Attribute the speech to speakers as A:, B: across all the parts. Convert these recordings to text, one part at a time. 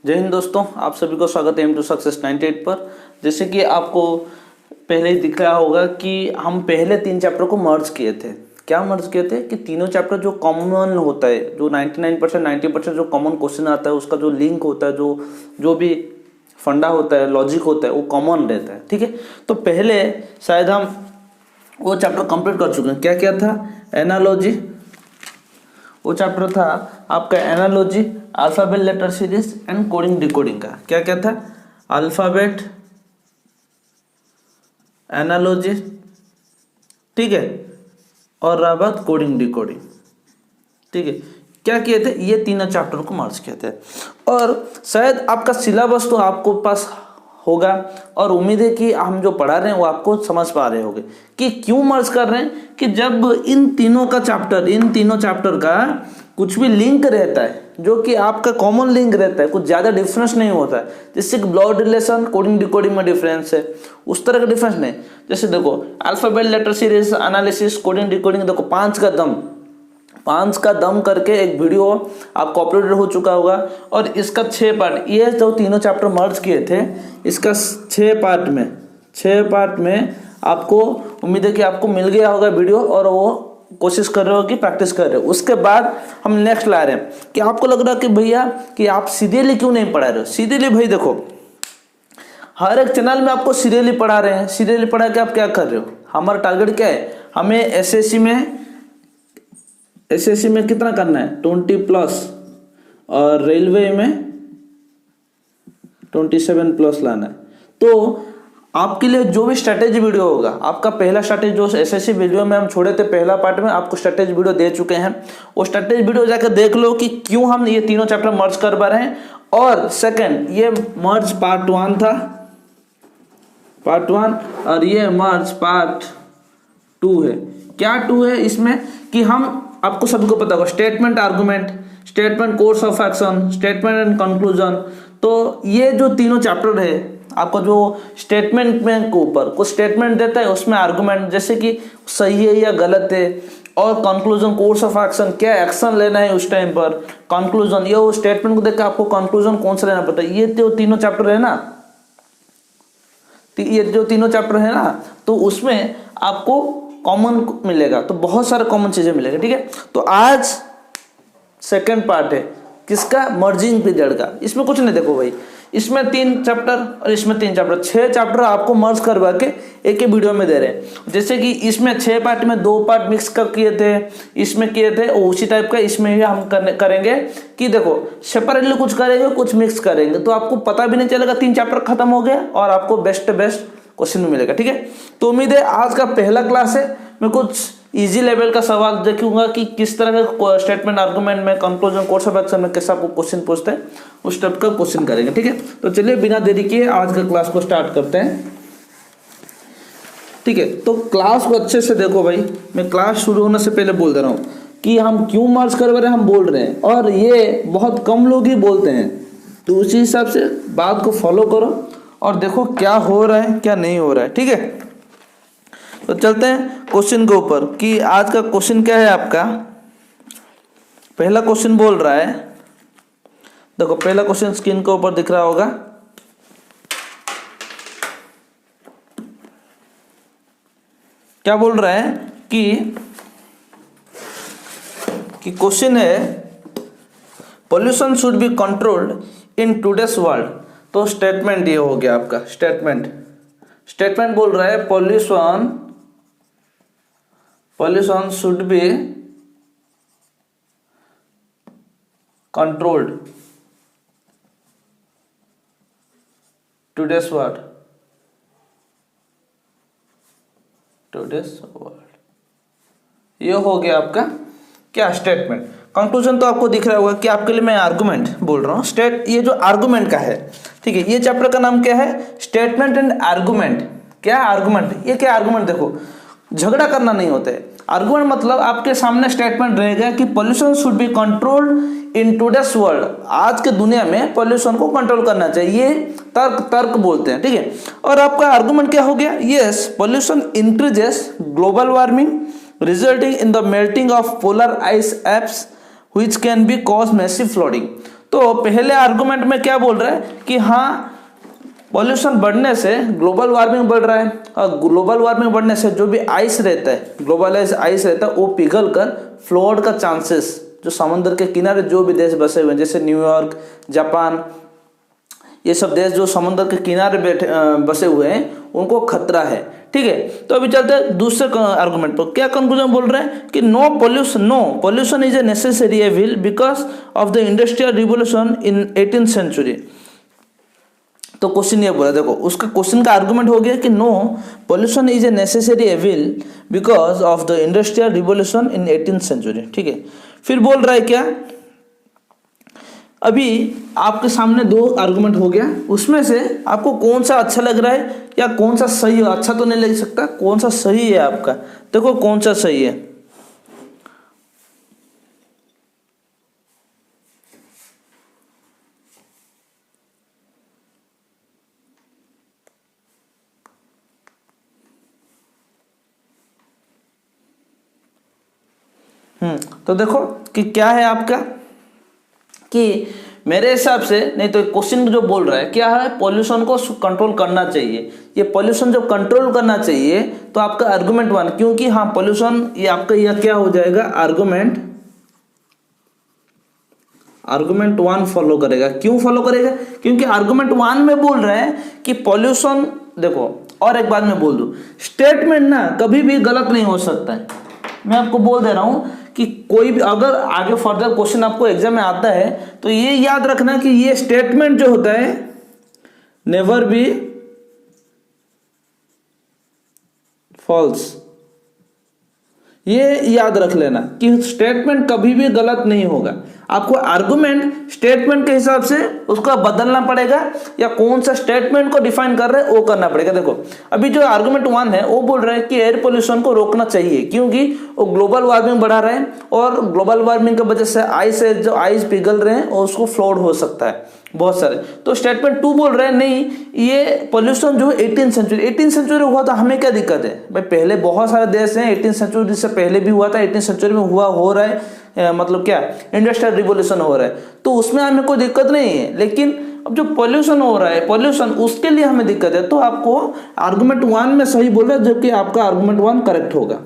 A: जय हिंद दोस्तों, आप सभी को स्वागत है एम टू सक्सेस 98 पर। जैसे कि आपको पहले ही दिख रहा होगा कि हम पहले 3 चैप्टर को मर्ज किए थे। क्या मर्ज किए थे कि तीनों चैप्टर जो कॉमन होता है, जो 99% 90% जो कॉमन क्वेश्चन आता है, उसका जो लिंक होता है, जो भी फंडा होता है, लॉजिक होता है, वो कॉमन रहता है। ठीक है, तो पहले शायद हम वो चैप्टर कंप्लीट कर चुके हैं। क्या क्या था? एनालॉजी, वो चैप्टर था आपका analogy, alphabet letter series and coding decoding का। क्या क्या था? अल्फ़ाबेट, एनालॉजी, ठीक है, और रहा बात कोडिंग डिकोडिंग। ठीक है, क्या किए थे? ये तीनों चैप्टर को मर्ज किए थे। और शायद आपका सिलेबस तो आपको पास होगा, और उम्मीद है कि हम जो पढ़ा रहे हैं वो आपको समझ पा रहे होंगे कि क्यों मर्ज कर रहे हैं। कि जब इन तीनों चैप्टर का कुछ भी लिंक रहता है, जो कि आपका कॉमन लिंक रहता है, कुछ ज़्यादा डिफरेंस नहीं होता है। जैसे कि ब्लड रिलेशन, कोडिंग डिकोडिंग में डिफरेंस है, उस तरह का डिफरेंस नहीं। जैसे देखो, alphabet letter series, analysis, coding decoding, देखो 5 का दम करके एक वीडियो आपको अपलोड हो चुका होगा। और इसका 6 पार्ट, ये जो तीनों चैप्टर मर्ज किए थे, इसका 6 पार्ट में आपको उम्मीद है कि आपको मिल गया होगा वीडियो, और वो कोशिश कर रहे हो कि प्रैक्टिस कर रहे हो। उसके बाद हम नेक्स्ट ला रहे हैं कि आपको लग रहा है कि भैया कि आप सीरियली क्यों नहीं पढ़ा रहे हो। सीरियली भाई देखो, हर एक चैनल में आपको सीरियली पढ़ा रहे हैं। सीरियली पढ़ा के आप क्या कर रहे हो? हमारा टारगेट क्या है? हमें एसएससी में कितना करना है? 20+, और रेलवे में 27+ लाना है। तो आपके लिए जो भी स्ट्रैटेजी वीडियो होगा, आपका पहला स्ट्रैटेजी जो एसएससी वीडियो में हम छोड़े थे, पहला पार्ट में आपको स्ट्रैटेजी वीडियो दे चुके हैं। वो स्ट्रैटेजी वीडियो जाकर देख लो कि क्यों हम ये तीनों चैप्टर मर्ज कर पा रहे हैं। और सेकंड, ये मर्ज पार्ट 1 था, पार्ट 1, और ये मर्ज पार्ट 2 है। क्या 2 है इसमें? कि हम, आपको सबको पता होगा, statement argument, statement course of action, statement and conclusion. तो ये जो तीनों चैप्टर है, आपको जो स्टेटमेंट में के ऊपर कुछ स्टेटमेंट देता है, उसमें आर्गुमेंट जैसे कि सही है या गलत है, और कंक्लूजन, कोर्स ऑफ एक्शन, क्या एक्शन लेना है उस टाइम पर, कंक्लूजन, ये वो स्टेटमेंट को देख के आपको कंक्लूजन कौन सा लेना पड़ता है। ये जो तीनों चैप्टर है ना, तो उसमें आपको कॉमन मिलेगा, तो बहुत सारे कॉमन चीजें मिलेगा। ठीक है, तो आज सेकंड पार्ट है किसका? मर्जिंग पीरियड का। इसमें कुछ नहीं, देखो भाई, इसमें 3 चैप्टर और इसमें 3 चैप्टर, 6 चैप्टर आपको मर्ज करवा के एक ही वीडियो में दे रहे हैं। जैसे कि इसमें 6 पार्ट में 2 पार्ट मिक्स कर किए थे, इसमें किए थे, उसी टाइप का इसमें भी हम करेंगे कि देखो सेपरेटली कुछ करेंगे, कुछ मिक्स करेंगे, तो आपको पता भी नहीं चलेगा 3 चैप्टर खत्म हो गया, और आपको बेस्ट क्वेश्चन मिलेगा। ठीक है, तो उम्मीद है आज का पहला क्लास है, मैं कुछ इजी लेवल का सवाल देखूंगा कि किस तरह का स्टेटमेंट आर्गुमेंट में, कंक्लूजन, कोर्स ऑफ एक्शन में कैसा आपको क्वेश्चन पूछते हैं, उस टाइप का क्वेश्चन करेंगे। ठीक है, तो चलिए बिना देरी किए आज का क्लास को स्टार्ट करते हैं। ठीक है, तो क्लास को अच्छे से देखो भाई, मैं क्लास शुरू होने से पहले बोल दे रहा हूँ कि हम क्यों मर्ज करवा रहे हैं, हम बोल रहे हैं, और ये बहुत कम लोग ही बोलते हैं। तो उसी हिसाब से बात को फॉलो करो और देखो क्या हो रहा है, क्या नहीं हो रहा है। ठीक है, तो चलते हैं क्वेश्चन के ऊपर कि आज का क्वेश्चन क्या है आपका। पहला क्वेश्चन बोल रहा है, देखो पहला क्वेश्चन स्क्रीन के ऊपर दिख रहा होगा। क्या बोल रहा है कि क्वेश्चन है, pollution should be controlled in today's world. तो स्टेटमेंट ये हो गया आपका, स्टेटमेंट बोल रहा है pollution should be controlled today's world। ये हो गया आपका क्या? स्टेटमेंट। कंक्लूजन तो आपको दिख रहा होगा कि आपके लिए मैं आर्गुमेंट बोल रहा हूँ। ये जो आर्गुमेंट का है, ठीक है, ये चैप्टर का नाम क्या है? Statement and argument. क्या आर्गुमेंट? ये क्या आर्गुमेंट? देखो, झगड़ा करना नहीं होता है। आर्गुमेंट मतलब आपके सामने स्टेटमेंट रहेगा कि pollution should be controlled in today's world. आज के दुनिया में पोल्यूशन को कंट्रोल करना चाहिए, तर्क बोलते हैं। ठीक है, और आपका आर्गुमेंट क्या हो गया? Yes, pollution increases global warming resulting in the melting of polar ice apps which can be cause massive flooding. तो पहले आर्गुमेंट में क्या बोल रहा है कि हाँ पॉल्यूशन बढ़ने से ग्लोबल वार्मिंग बढ़ रहा है, और ग्लोबल वार्मिंग बढ़ने से जो भी आइस रहता है, ग्लोबलाइज आइस रहता है, वो पिघल कर फ्लड का चांसेस, जो समुद्र के किनारे जो भी देश बसे हुए हैं जैसे न्यूयॉर्क, जापान, ये सब देश जो समुद्र के किनारे बसे हुए हैं उनको खतरा है। ठीक है, तो अभी चलते हैं दूसरे आर्गुमेंट पर। क्या कंक्लूजन बोल रहे हैं कि no pollution is a necessary evil because of the industrial revolution in 18th century. तो क्वेश्चन ये बोला, देखो उसका क्वेश्चन का आर्गुमेंट हो गया कि no pollution is a necessary evil because of the industrial revolution in 18th century. ठीक है, फिर बोल रहा है क्या, अभी आपके सामने दो आर्गुमेंट हो गया, उसमें से आपको कौन सा अच्छा लग रहा है या कौन सा सही है, अच्छा तो नहीं लग सकता, कौन सा सही है आपका, देखो कौन सा सही है। तो देखो कि क्या है आपका, कि मेरे हिसाब से, नहीं तो क्वेश्चन जो बोल रहा है क्या है, पॉल्यूशन को कंट्रोल करना चाहिए। ये पॉल्यूशन जब कंट्रोल करना चाहिए तो आपका आर्गुमेंट 1, क्योंकि हाँ पॉल्यूशन ये आपका यह क्या हो जाएगा, आर्गुमेंट 1 फॉलो करेगा। क्यों फॉलो करेगा, क्योंकि आर्गुमेंट 1 में बोल रहा है कि पॉल्यूशन, देखो और एक बात मैं बोल दूं, स्टेटमेंट ना कभी भी गलत नहीं हो सकता है। मैं आपको बोल दे रहा हूं कि कोई भी अगर आगे फर्दर क्वेश्चन आपको एग्जाम में आता है तो ये याद रखना कि ये स्टेटमेंट जो होता है नेवर बी फॉल्स, ये याद रख लेना कि स्टेटमेंट कभी भी गलत नहीं होगा। आपको आर्गुमेंट स्टेटमेंट के हिसाब से उसका बदलना पड़ेगा या कौन सा स्टेटमेंट को डिफाइन कर रहे हैं वो करना पड़ेगा। देखो अभी जो आर्गुमेंट 1 है वो बोल रहा है कि एयर पोल्यूशन को रोकना चाहिए क्योंकि वो ग्लोबल वार्मिंग बढ़ा रहे हैं और ग्लोबल वार्मिंग की वजह से जो आइस पिघल रहे हैं और उसको फ्लड हो सकता है बहुत सारे। तो स्टेटमेंट 2 बोल रहे हैं नहीं, ये पोल्यूशन जो 18th सेंचुरी हुआ था, हमें क्या दिक्कत है भाई, पहले बहुत सारे देश हैं 18th सेंचुरी से पहले भी हुआ था, 18th सेंचुरी में हो रहा है, मतलब क्या इंडस्ट्रियल रिवोल्यूशन हो रहा है, तो उसमें हमें कोई दिक्कत नहीं है। लेकिन अब जो पोल्यूशन हो रहा है, पोल्यूशन उसके लिए हमें दिक्कत है। तो आपको आर्गुमेंट 1 में सही बोल रहा है जबकि आपका आर्गुमेंट 1 करेक्ट होगा।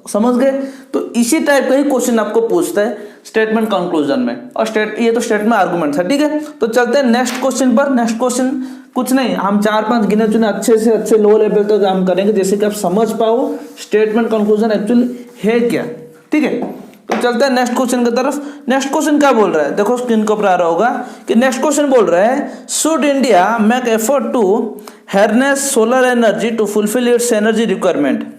A: समझ गए? तो इसी टाइप का ही क्वेश्चन आपको पूछता है स्टेटमेंट कंक्लूजन में, और ये तो स्टेटमेंट आर्गुमेंट था। ठीक है, तो चलते हैं नेक्स्ट क्वेश्चन पर। नेक्स्ट क्वेश्चन कुछ नहीं, हम 4-5 गिने चुने अच्छे से अच्छे लो लेवल तक हम करेंगे जैसे कि आप समझ पाओ स्टेटमेंट कंक्लूजन एक्चुअली है क्या। ठीक है, तो चलते हैं नेक्स्ट क्वेश्चन की तरफ। नेक्स्ट क्वेश्चन क्या बोल रहा है, देखो स्क्रीन के ऊपर आ रहा होगा कि नेक्स्ट क्वेश्चन बोल रहा है should India make effort to harness solar energy to fulfil its energy requirement.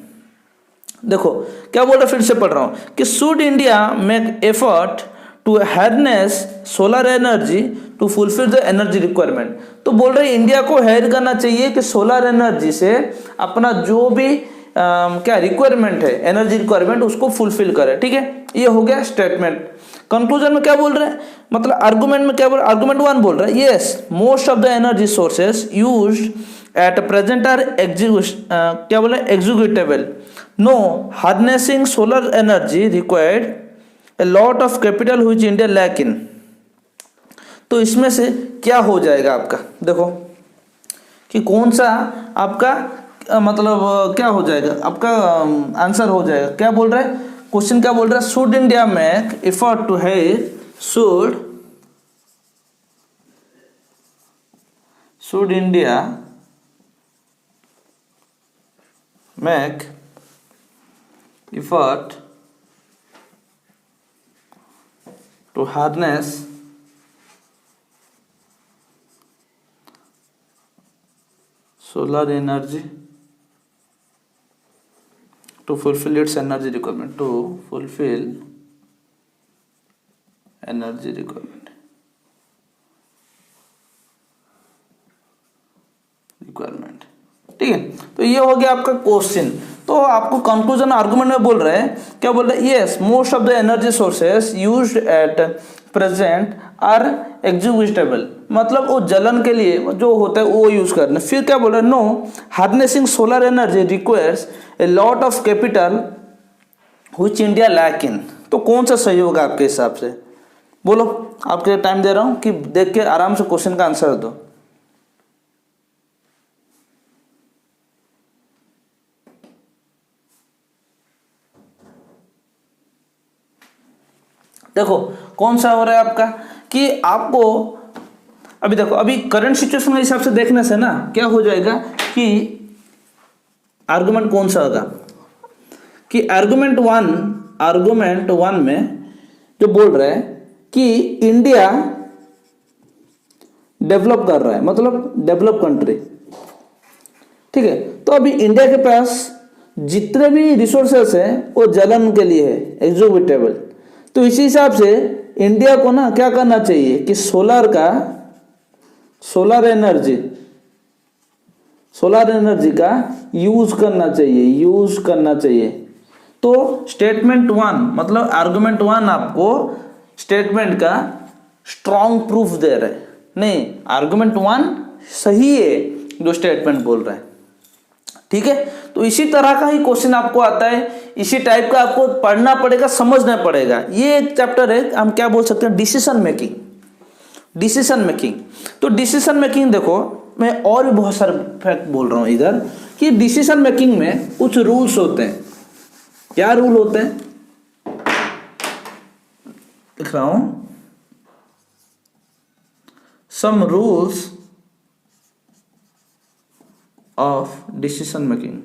A: देखो क्या बोल रहा है, फिर से पढ़ रहा हूं कि should India make effort to harness solar energy to fulfil the energy requirement. तो बोल रहे हैं इंडिया को हायर करना चाहिए कि सोलर एनर्जी से अपना जो भी क्या रिक्वायरमेंट है, एनर्जी रिक्वायरमेंट, उसको फुलफिल करे। ठीक है, ये हो गया स्टेटमेंट। कंक्लूजन में क्या बोल रहे हैं, मतलब आर्गुमेंट में क्या बोल रहा है, आर्गुमेंट 1 बोल रहा है yes most of the energy sources used at present are क्या बोले executable, no harnessing solar energy required a lot of capital which India lack in. तो इसमें से क्या हो जाएगा आपका, देखो कि कौन सा आपका मतलब क्या हो जाएगा, आपका आंसर हो जाएगा। क्या बोल रहा है क्वेश्चन, क्या बोल रहा है should India make effort to hire, should India make effort to harness solar energy to fulfill its energy requirement, to fulfill energy requirement। ठीक है, तो ये हो गया आपका क्वेश्चन। तो आपको कंक्लूजन आर्गुमेंट में बोल रहे हैं, क्या बोल रहे हैं yes most of the energy sources used at present are executable, मतलब वो जलन के लिए जो होता है वो यूज करना। फिर क्या बोल रहे हैं no harnessing solar energy requires a lot of capital which India lack in. तो कौन सा सही होगा आपके हिसाब से, बोलो, आपके टाइम दे रहा हूं कि देख के आराम से क्वेश्चन का आंसर दो। देखो कौन सा हो रहा है आपका कि आपको अभी देखो, अभी करंट सिचुएशन के हिसाब से देखने से ना क्या हो जाएगा कि आर्गुमेंट कौन सा होगा कि आर्गुमेंट वन में जो बोल रहा है कि इंडिया डेवलप कर रहा है, मतलब डेवलप कंट्री, ठीक है। तो अभी इंडिया के पास जितने भी रिसोर्सेस हैं वो जलन के लिए है, एक्सोर्बिटेबल। तो इसी हिसाब से इंडिया को ना क्या करना चाहिए कि सोलर एनर्जी का यूज करना चाहिए। तो स्टेटमेंट वन मतलब आर्गुमेंट वन आपको स्टेटमेंट का स्ट्रॉन्ग प्रूफ दे रहा है। नहीं, आर्गुमेंट वन सही है जो स्टेटमेंट बोल रहा है, ठीक है। तो इसी तरह का ही क्वेश्चन आपको आता है, इसी टाइप का आपको पढ़ना पड़ेगा, समझना पड़ेगा। ये एक चैप्टर है, हम क्या बोल सकते हैं, डिसीजन मेकिंग। तो डिसीजन मेकिंग देखो, मैं और भी बहुत सारे फैक्ट बोल रहा हूं इधर कि डिसीजन मेकिंग में कुछ रूल्स होते हैं। क्या रूल होते हैं लिख रहा हूं, some rules of decision making.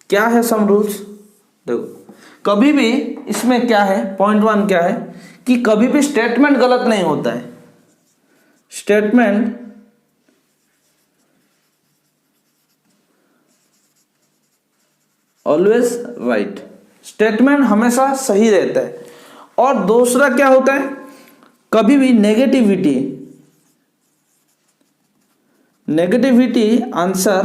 A: क्या है सम रूल्स? देखो कभी भी इसमें क्या है, पॉइंट वन क्या है कि कभी भी स्टेटमेंट गलत नहीं होता है। स्टेटमेंट ऑलवेज राइट, स्टेटमेंट हमेशा सही रहता है। और दूसरा क्या होता है, कभी भी नेगेटिविटी आंसर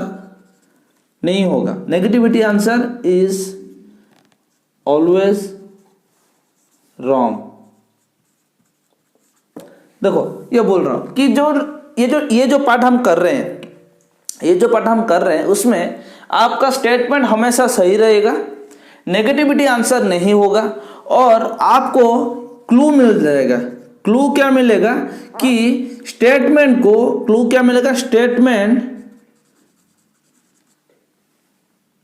A: नहीं होगा। Negativity answer is always wrong. देखो ये बोल रहा हूं कि ये जो पाठ हम कर रहे हैं, उसमें आपका स्टेटमेंट हमेशा सही रहेगा, नेगेटिविटी आंसर नहीं होगा, और आपको क्लू मिल जाएगा। क्लू क्या मिलेगा कि स्टेटमेंट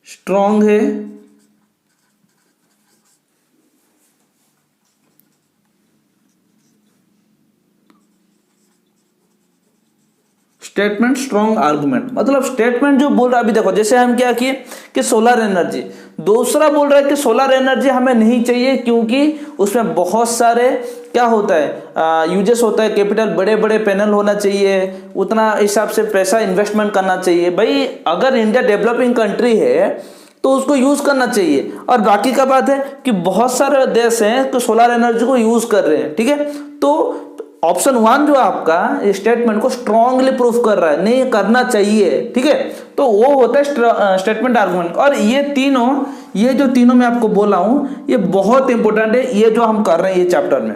A: स्ट्रॉन्ग है, स्टेटमेंट स्ट्रॉन्ग आर्गुमेंट, मतलब स्टेटमेंट जो बोल रहा है, अभी देखो जैसे हम क्या किए कि सोलर एनर्जी, दूसरा बोल रहा है कि सोलर एनर्जी हमें नहीं चाहिए क्योंकि उसमें बहुत सारे क्या होता है, यूजेस होता है, कैपिटल बड़े बड़े पैनल होना चाहिए, उतना हिसाब से पैसा इन्वेस्टमेंट करना चाहिए। भाई अगर इंडिया डेवलपिंग कंट्री है तो उसको यूज करना चाहिए। और बाकी का बात है कि बहुत सारे देश हैं तो सोलर एनर्जी को यूज कर रहे हैं, ठीक है। तो ऑप्शन वन जो आपका स्टेटमेंट को स्ट्रांगली प्रूफ कर रहा है, नहीं करना चाहिए, ठीक है। तो वो होता है स्टेटमेंट आर्गुमेंट। और ये जो तीनों मैं आपको बोला हूं, ये बहुत इंपॉर्टेंट है, ये जो हम कर रहे हैं ये चैप्टर में।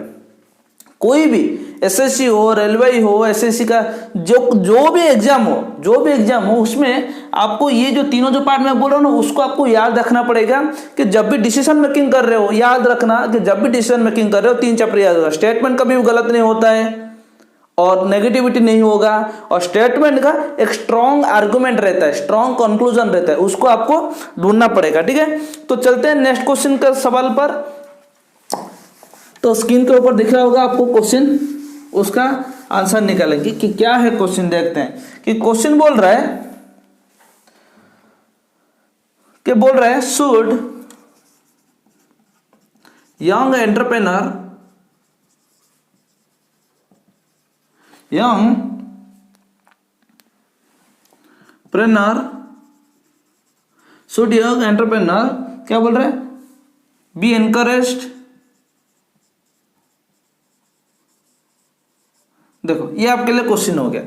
A: कोई भी एसएससी हो, रेलवे हो, एसएससी का जो भी एग्जाम हो उसमें आपको ये जो तीनों जो पार्ट मैं बोल रहा हूं ना, उसको आपको याद रखना पड़ेगा कि जब भी डिसीजन मेकिंग कर रहे हो, याद रखना कि जब भी डिसीजन मेकिंग कर रहे हो 3 चैप्टर याद रखना। स्टेटमेंट कभी भी गलत नहीं होता है और नेगेटिविटी नहीं होगा, और स्टेटमेंट का एक स्ट्रॉन्ग आर्गुमेंट रहता है, स्ट्रॉन्ग कंक्लूजन रहता है, उसको आपको ढूंढना पड़ेगा, ठीक है। तो चलते हैं नेक्स्ट क्वेश्चन का सवाल पर। तो स्क्रीन के ऊपर दिख रहा होगा आपको क्वेश्चन, उसका आंसर निकालेंगे कि क्या है क्वेश्चन। देखते हैं कि क्वेश्चन बोल रहा है शुड यंग एंटरप्रेन्योर क्या बोल रहा है, बी एनकरेज्ड। देखो ये आपके लिए क्वेश्चन हो गया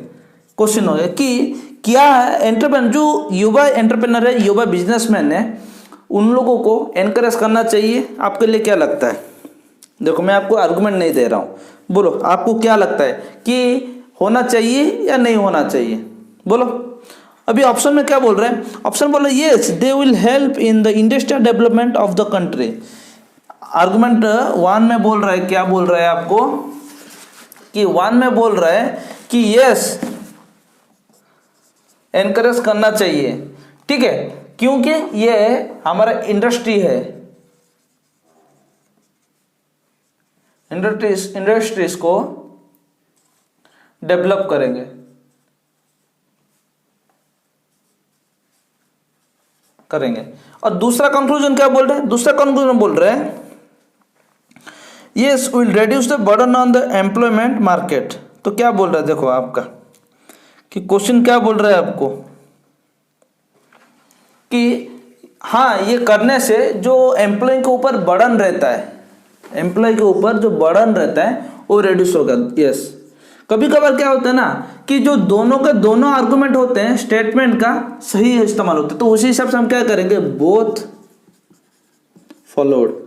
A: कि क्या एंटरप्रेन्योर जो युवा एंटरप्रेन्योर है, युवा बिजनेसमैन है, उन लोगों को एनकरेज करना चाहिए। आपके लिए क्या लगता है? देखो मैं आपको आर्गुमेंट नहीं दे रहा हूं, बोलो आपको क्या लगता है कि होना चाहिए या नहीं होना चाहिए, बोलो। अभी ऑप्शन में क्या बोल रहे हैं, ऑप्शन बोल रहे हैं yes they will help in the industrial development of the country. Argument 1 में बोल रहा है, क्या बोल रहा है आपको कि 1 में बोल रहा है कि यस एनकरेज करना चाहिए, ठीक है, क्योंकि ये हमारा इंडस्ट्री है, इंडस्ट्रीज को डेवलप करेंगे। और दूसरा कंक्लूजन क्या बोल रहे हैं, दूसरा कंक्लूजन बोल रहे हैं yes will reduce the burden on the employment market. तो क्या बोल रहा है, देखो आपका कि क्वेश्चन क्या बोल रहा है आपको कि हाँ ये करने से जो एम्प्लॉय के ऊपर बर्डन रहता है, एम्प्लॉय के ऊपर जो बर्डन रहता है वो रिड्यूस होगा। यस कभी कभार क्या होता है ना कि जो दोनों के दोनों आर्गुमेंट होते हैं स्टेटमेंट का सही इस्तेमाल होता है, तो उसी हिसाब से हम क्या करेंगे, बोथ फॉलोड।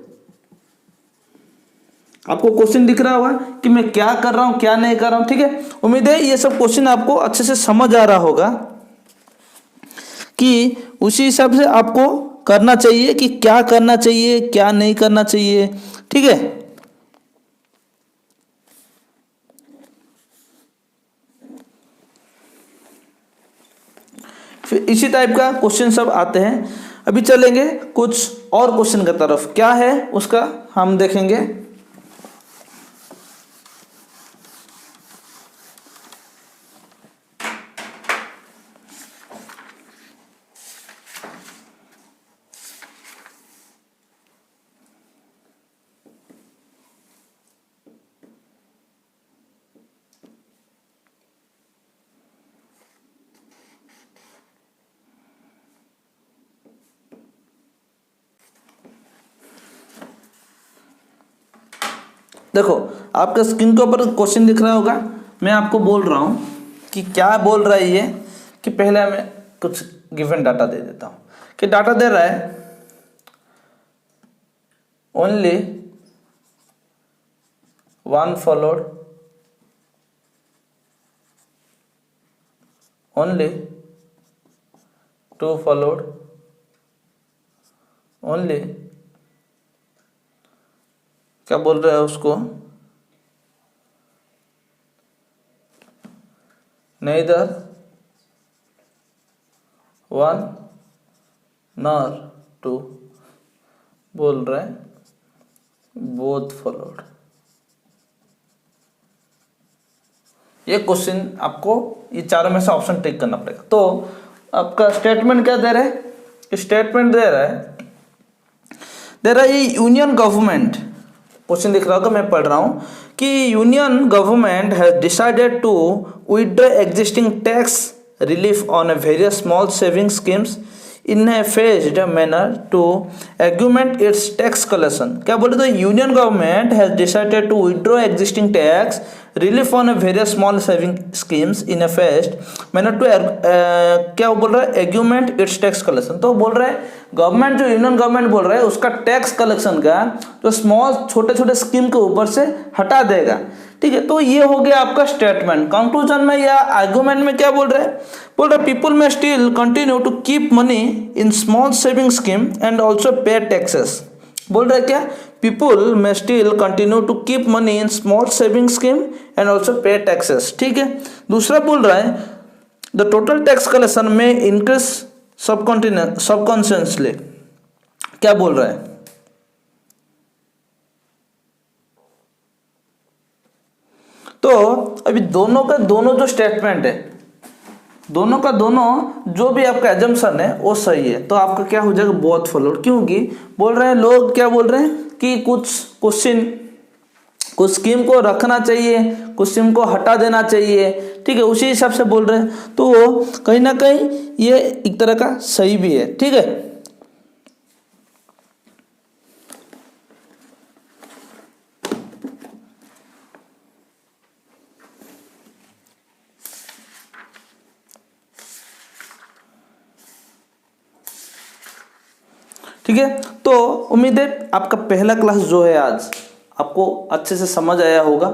A: आपको क्वेश्चन दिख रहा होगा कि मैं क्या कर रहा हूं क्या नहीं कर रहा हूं, ठीक है। उम्मीद है ये सब क्वेश्चन आपको अच्छे से समझ आ रहा होगा कि उसी हिसाब से आपको करना चाहिए कि क्या करना चाहिए क्या नहीं करना चाहिए, ठीक है। फिर इसी टाइप का क्वेश्चन सब आते हैं। अभी चलेंगे कुछ और क्वेश्चन की तरफ, क्या है उसका हम देखेंगे। देखो आपका स्क्रीन के ऊपर क्वेश्चन दिख रहा होगा, मैं आपको बोल रहा हूं कि क्या बोल रहा है ये, कि पहले मैं कुछ गिवन डाटा दे देता हूं कि डाटा दे रहा है only 1 followed, only 2 followed, only क्या बोल रहा है उसको, neither 1 nor 2 बोल रहा है both followed। ये क्वेश्चन आपको ये चारों में से ऑप्शन टिक करना पड़ेगा। तो आपका स्टेटमेंट क्या दे रहा है, स्टेटमेंट दे रहा है यूनियन गवर्नमेंट, क्वेश्चन दिख रहा होगा मैं पढ़ रहा हूं कि union government has decided to withdraw existing tax relief on a various small saving schemes in a phased manner to augment its tax collection. क्या बोले, तो union government has decided to withdraw existing tax relief on a various small saving schemes in a phased manner to क्या बोल रहा है, एग्यूमेंट its tax collection. तो बोल रहा है गवर्नमेंट, जो यूनियन गवर्नमेंट बोल रहा है उसका टैक्स कलेक्शन का जो स्मॉल छोटे छोटे स्कीम के ऊपर से हटा देगा, ठीक है। तो ये हो गया आपका स्टेटमेंट। कंक्लूजन में या आर्गुमेंट में क्या बोल रहे हैं, बोल रहे people may still continue to keep money in small saving scheme and also pay taxes. बोल रहे क्या, people may still continue to keep money in small saving scheme and also pay taxes, ठीक है। दूसरा बोल रहा है the total tax collection may increase subconsciously. क्या बोल रहा है, तो अभी दोनों का दोनों जो स्टेटमेंट है, दोनों का दोनों जो भी आपका एजम्पशन है वो सही है, तो आपका क्या हो जाएगा, बोथ फॉलोड। क्योंकि बोल रहे हैं लोग, क्या बोल रहे हैं कि कुछ क्वेश्चन कुछ स्कीम को रखना चाहिए, कुछ स्कीम को हटा देना चाहिए, ठीक है, उसी हिसाब से बोल रहे हैं। तो कहीं ना कहीं ये एक तरह का सही भी है, ठीक है। ठीक है, तो उम्मीद है आपका पहला क्लास जो है आज आपको अच्छे से समझ आया होगा।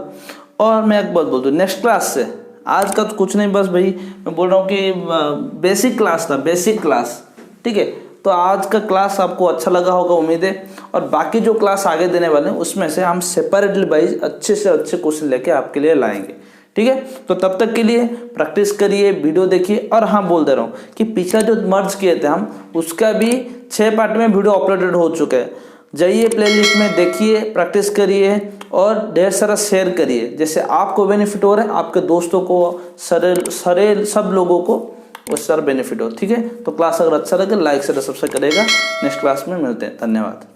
A: और मैं एक बात बोल दूं, नेक्स्ट क्लास से आज का तो कुछ नहीं, बस भाई मैं बोल रहा हूँ कि बेसिक क्लास था, बेसिक क्लास। ठीक है, तो आज का क्लास आपको अच्छा लगा होगा उम्मीद है। और बाकी जो क्लास आगे देने वाले हैं उसमें से हम सेपरेटली वाइज अच्छे से अच्छे क्वेश्चन लेके आपके लिए लाएंगे। ठीक है, तो तब तक के लिए प्रैक्टिस करिए, वीडियो देखिए। और हाँ, बोल दे रहा हूँ कि पिछला जो मर्ज किए थे हम, उसका भी 6 पार्ट में वीडियो अपलोडेड हो चुका है। जाइए प्लेलिस्ट में देखिए, प्रैक्टिस करिए और ढेर सारा शेयर करिए। जैसे आपको बेनिफिट हो रहा है, आपके दोस्तों को, सरे सब लोगों को उससे सारा बेनिफिट हो। ठीक है, तो क्लास अगर अच्छा लगे लाइक से सब्सक्राइब करेगा। नेक्स्ट क्लास में मिलते हैं, धन्यवाद।